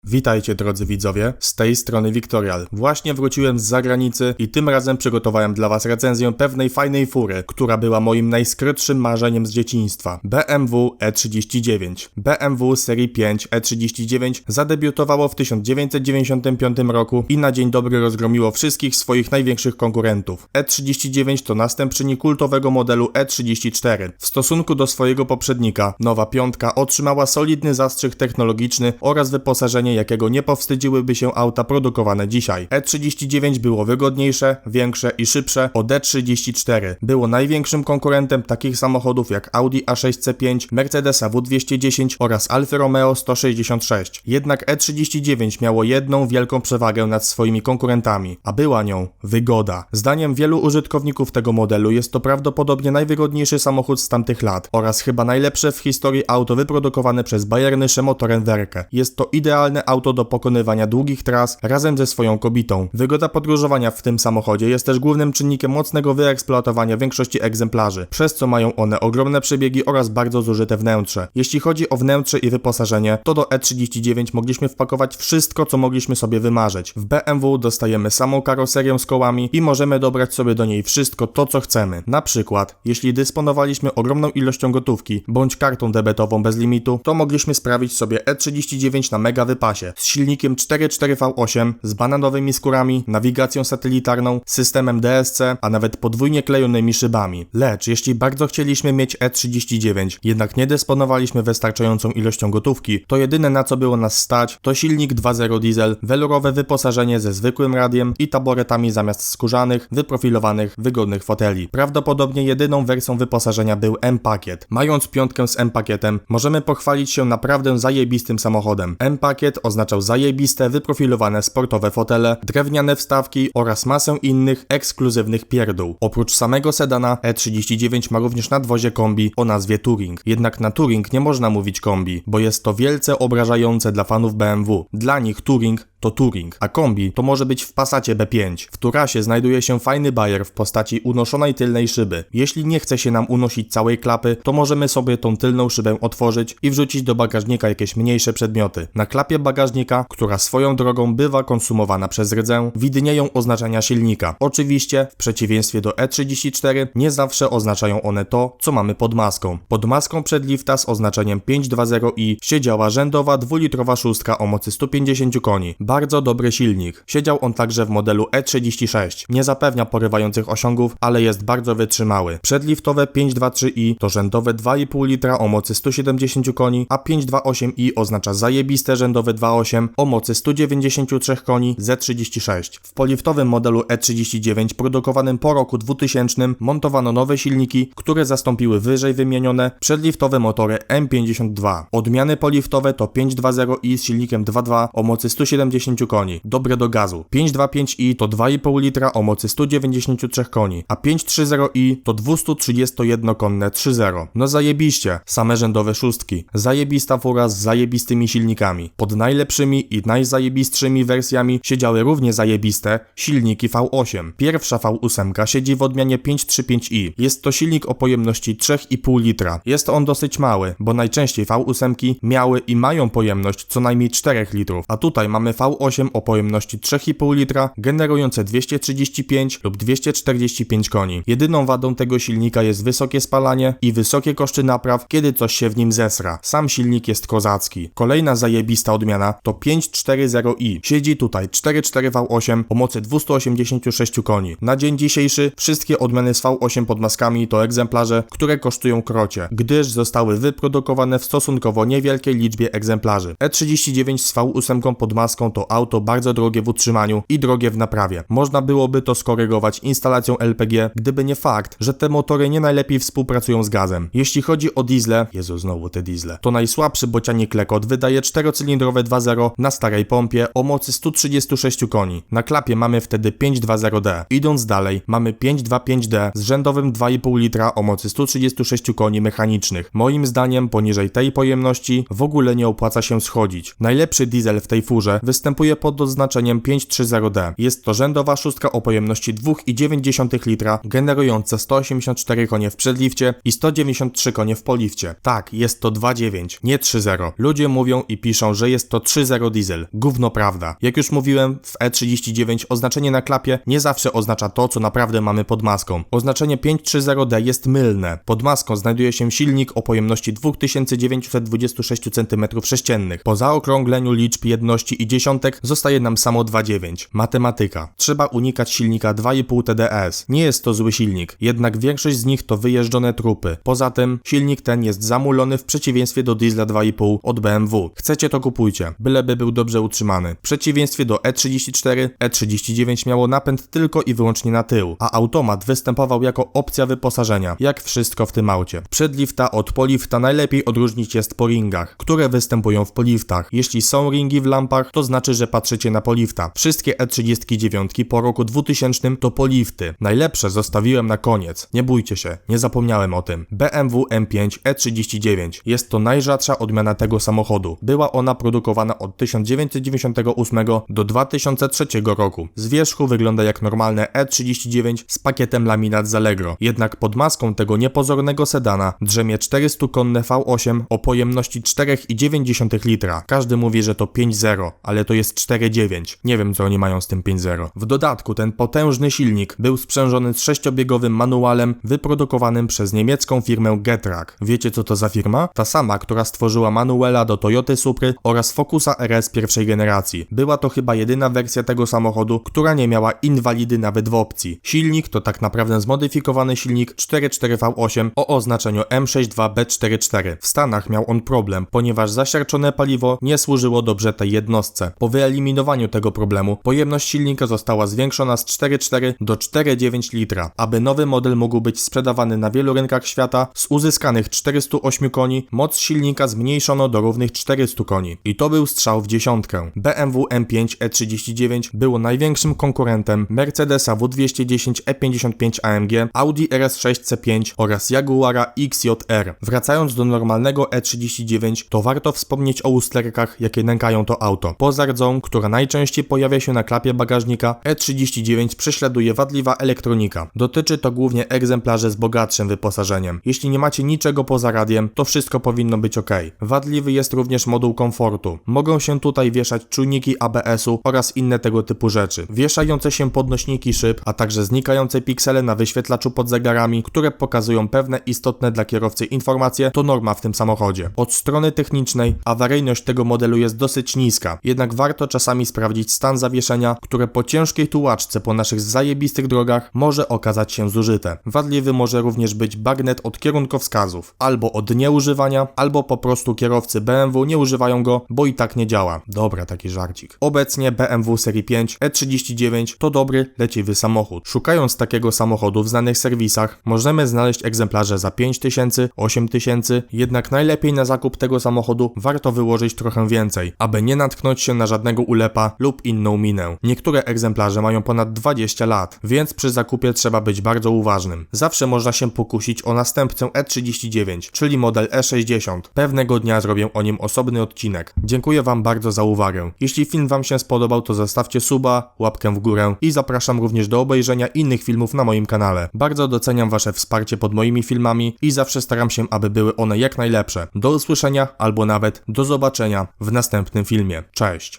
Witajcie drodzy widzowie, z tej strony Wiktorial. Właśnie wróciłem z zagranicy i tym razem przygotowałem dla was recenzję pewnej fajnej fury, która była moim najskrytszym marzeniem z dzieciństwa. BMW E39. BMW serii 5 E39 zadebiutowało w 1995 roku i na dzień dobry rozgromiło wszystkich swoich największych konkurentów. E39 to następczyni kultowego modelu E34. W stosunku do swojego poprzednika, nowa piątka otrzymała solidny zastrzyk technologiczny oraz wyposażenie, jakiego nie powstydziłyby się auta produkowane dzisiaj. E39 było wygodniejsze, większe i szybsze od E34. Było największym konkurentem takich samochodów jak Audi A6 C5, Mercedes W210 oraz Alfa Romeo 166. Jednak E39 miało jedną wielką przewagę nad swoimi konkurentami, a była nią wygoda. Zdaniem wielu użytkowników tego modelu jest to prawdopodobnie najwygodniejszy samochód z tamtych lat oraz chyba najlepsze w historii auto wyprodukowane przez Bayerische Motorenwerke. Jest to idealne auto do pokonywania długich tras razem ze swoją kobietą. Wygoda podróżowania w tym samochodzie jest też głównym czynnikiem mocnego wyeksploatowania większości egzemplarzy, przez co mają one ogromne przebiegi oraz bardzo zużyte wnętrze. Jeśli chodzi o wnętrze i wyposażenie, to do E39 mogliśmy wpakować wszystko, co mogliśmy sobie wymarzyć. W BMW dostajemy samą karoserię z kołami i możemy dobrać sobie do niej wszystko to, co chcemy. Na przykład, jeśli dysponowaliśmy ogromną ilością gotówki bądź kartą debetową bez limitu, to mogliśmy sprawić sobie E39 na mega wypasie z silnikiem 4.4 V8, z bananowymi skórami, nawigacją satelitarną, systemem DSC, a nawet podwójnie klejonymi szybami. Lecz jeśli bardzo chcieliśmy mieć E39, jednak nie dysponowaliśmy wystarczającą ilością gotówki, to jedyne na co było nas stać to silnik 2.0 diesel, welurowe wyposażenie ze zwykłym radiem i taboretami zamiast skórzanych, wyprofilowanych, wygodnych foteli. Prawdopodobnie jedyną wersją wyposażenia był M-Pakiet. Mając piątkę z M-Pakietem, możemy pochwalić się naprawdę zajebistym samochodem. M-Pakiet oznaczał zajebiste, wyprofilowane sportowe fotele, drewniane wstawki oraz masę innych ekskluzywnych pierdół. Oprócz samego sedana, E39 ma również nadwozie kombi o nazwie Touring. Jednak na Touring nie można mówić kombi, bo jest to wielce obrażające dla fanów BMW. Dla nich Touring to Touring, a kombi to może być w Passacie B5. W Turasie znajduje się fajny bajer w postaci unoszonej tylnej szyby. Jeśli nie chce się nam unosić całej klapy, to możemy sobie tą tylną szybę otworzyć i wrzucić do bagażnika jakieś mniejsze przedmioty. Na klapie bagażnika, która swoją drogą bywa konsumowana przez rdzę, widnieją oznaczenia silnika. Oczywiście, w przeciwieństwie do E34, nie zawsze oznaczają one to, co mamy pod maską. Pod maską przedlifta z oznaczeniem 520i siedziała rzędowa 2-litrowa szóstka o mocy 150 koni. Bardzo dobry silnik. Siedział on także w modelu E36. Nie zapewnia porywających osiągów, ale jest bardzo wytrzymały. Przedliftowe 523i to rzędowe 2,5 litra o mocy 170 koni, a 528i oznacza zajebiste rzędowe 2.8 o mocy 193 koni Z36. W poliftowym modelu E39 produkowanym po roku 2000 montowano nowe silniki, które zastąpiły wyżej wymienione przedliftowe motory M52. Odmiany poliftowe to 520i z silnikiem 2.2 o mocy 170 koni, dobre do gazu. 525i to 2,5 litra o mocy 193 koni, a 530i to 231-konne 3.0. No zajebiście, same rzędowe szóstki. Zajebista fura z zajebistymi silnikami. Pod najlepszymi i najzajebistszymi wersjami siedziały równie zajebiste silniki V8. Pierwsza V8 siedzi w odmianie 535i. Jest to silnik o pojemności 3,5 litra. Jest on dosyć mały, bo najczęściej V8 miały i mają pojemność co najmniej 4 litrów, a tutaj mamy V8 o pojemności 3,5 litra, generujące 235 lub 245 koni. Jedyną wadą tego silnika jest wysokie spalanie i wysokie koszty napraw, kiedy coś się w nim zesra. Sam silnik jest kozacki. Kolejna zajebista odmiana to 540i. Siedzi tutaj 4.4 V8 o mocy 286 koni. Na dzień dzisiejszy wszystkie odmiany z V8 pod maskami to egzemplarze, które kosztują krocie, gdyż zostały wyprodukowane w stosunkowo niewielkiej liczbie egzemplarzy. E39 z V8 pod maską to auto bardzo drogie w utrzymaniu i drogie w naprawie. Można byłoby to skorygować instalacją LPG, gdyby nie fakt, że te motory nie najlepiej współpracują z gazem. Jeśli chodzi o diesle, znowu te diesle, to najsłabszy bocianik Lekot wydaje 4-cylindrowe 2.0 na starej pompie o mocy 136 koni. Na klapie mamy wtedy 520D. Idąc dalej, mamy 525D z rzędowym 2,5 litra o mocy 136 koni mechanicznych. Moim zdaniem poniżej tej pojemności w ogóle nie opłaca się schodzić. Najlepszy diesel w tej furze występuje występuje pod oznaczeniem 530D. Jest to rzędowa szóstka o pojemności 2,9 litra, generująca 184 konie w przedlifcie i 193 konie w polifcie. Tak, jest to 2.9, nie 3.0. Ludzie mówią i piszą, że jest to 3.0 diesel. Gówno prawda. Jak już mówiłem, w E39 oznaczenie na klapie nie zawsze oznacza to, co naprawdę mamy pod maską. Oznaczenie 530D jest mylne. Pod maską znajduje się silnik o pojemności 2926 cm3. Po zaokrągleniu liczb jedności i dziesiątek zostaje nam samo 2.9. Matematyka. Trzeba unikać silnika 2,5 TDS. Nie jest to zły silnik, jednak większość z nich to wyjeżdżone trupy. Poza tym silnik ten jest zamulony w przeciwieństwie do diesla 2,5 od BMW. Chcecie to kupujcie, byleby był dobrze utrzymany. W przeciwieństwie do E34, E39 miało napęd tylko i wyłącznie na tył, a automat występował jako opcja wyposażenia, jak wszystko w tym aucie. Przedlifta od polifta najlepiej odróżnić jest po ringach, które występują w poliftach. Jeśli są ringi w lampach, to znaczy, że patrzycie na polifta. Wszystkie E39 po roku 2000 to polifty. Najlepsze zostawiłem na koniec. Nie bójcie się, nie zapomniałem o tym. BMW M5 E39. Jest to najrzadsza odmiana tego samochodu. Była ona produkowana od 1998 do 2003 roku. Z wierzchu wygląda jak normalne E39 z pakietem laminat z Allegro. Jednak pod maską tego niepozornego sedana drzemie 400-konne V8 o pojemności 4,9 litra. Każdy mówi, że to 5.0, ale to jest 4.9. Nie wiem, co oni mają z tym 5.0. W dodatku ten potężny silnik był sprzężony z 6-biegowym manualem wyprodukowanym przez niemiecką firmę Getrack. Wiecie, co to za firma? Ta sama, która stworzyła manuela do Toyoty Supry oraz Focusa RS pierwszej generacji. Była to chyba jedyna wersja tego samochodu, która nie miała inwalidy nawet w opcji. Silnik to tak naprawdę zmodyfikowany silnik 4.4 V8 o oznaczeniu M62B44. W Stanach miał on problem, ponieważ zasiarczone paliwo nie służyło dobrze tej jednostce. Po wyeliminowaniu tego problemu pojemność silnika została zwiększona z 4.4 do 4.9 litra. Aby nowy model mógł być sprzedawany na wielu rynkach świata, z uzyskanych 408 koni moc silnika zmniejszono do równych 400 koni. I to był strzał w dziesiątkę. BMW M5 E39 było największym konkurentem Mercedesa W210 E55 AMG, Audi RS6 C5 oraz Jaguara XJR. Wracając do normalnego E39, to warto wspomnieć o usterkach, jakie nękają to auto. Poza rdzą, która najczęściej pojawia się na klapie bagażnika, E39 prześladuje wadliwa elektronika. Dotyczy to głównie egzemplarzy z bogatszym wyposażeniem. Jeśli nie macie niczego poza radiem, to wszystko powinno być ok. Wadliwy jest również moduł komfortu. Mogą się tutaj wieszać czujniki ABS-u oraz inne tego typu rzeczy. Wieszające się podnośniki szyb, a także znikające piksele na wyświetlaczu pod zegarami, które pokazują pewne istotne dla kierowcy informacje, to norma w tym samochodzie. Od strony technicznej awaryjność tego modelu jest dosyć niska, jednak warto czasami sprawdzić stan zawieszenia, które po ciężkiej tułaczce po naszych zajebistych drogach może okazać się zużyte. Wadliwy może również być bagnet od kierunkowskazów, albo od nieużywania, albo po prostu kierowcy BMW nie używają go, bo i tak nie działa. Dobra, taki żarcik. Obecnie BMW serii 5 E39 to dobry, leciwy samochód. Szukając takiego samochodu w znanych serwisach, możemy znaleźć egzemplarze za 5000, 8000, jednak najlepiej na zakup tego samochodu warto wyłożyć trochę więcej, aby nie natknąć się na żadnego ulepa lub inną minę. Niektóre egzemplarze mają ponad 20 lat, więc przy zakupie trzeba być bardzo uważnym. Zawsze można się pokusić o następcę E39, czyli model E60. Pewnego dnia zrobię o nim osobny odcinek. Dziękuję Wam bardzo za uwagę. Jeśli film Wam się spodobał, to zostawcie suba, łapkę w górę i zapraszam również do obejrzenia innych filmów na moim kanale. Bardzo doceniam Wasze wsparcie pod moimi filmami i zawsze staram się, aby były one jak najlepsze. Do usłyszenia albo nawet do zobaczenia w następnym filmie. Cześć!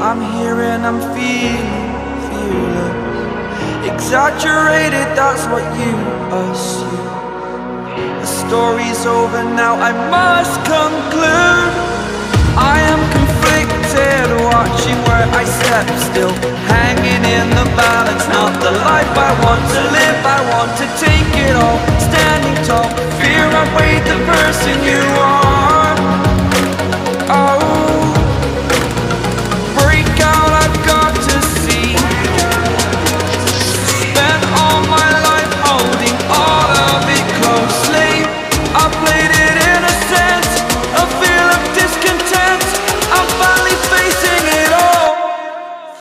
I'm here and I'm feeling exaggerated, that's what you assume. The story's over now, I must conclude. I am conflicted, watching where I step still, hanging in the balance, not the life I want to live, I want to take it all. Standing tall, fear I weighed the verse in you.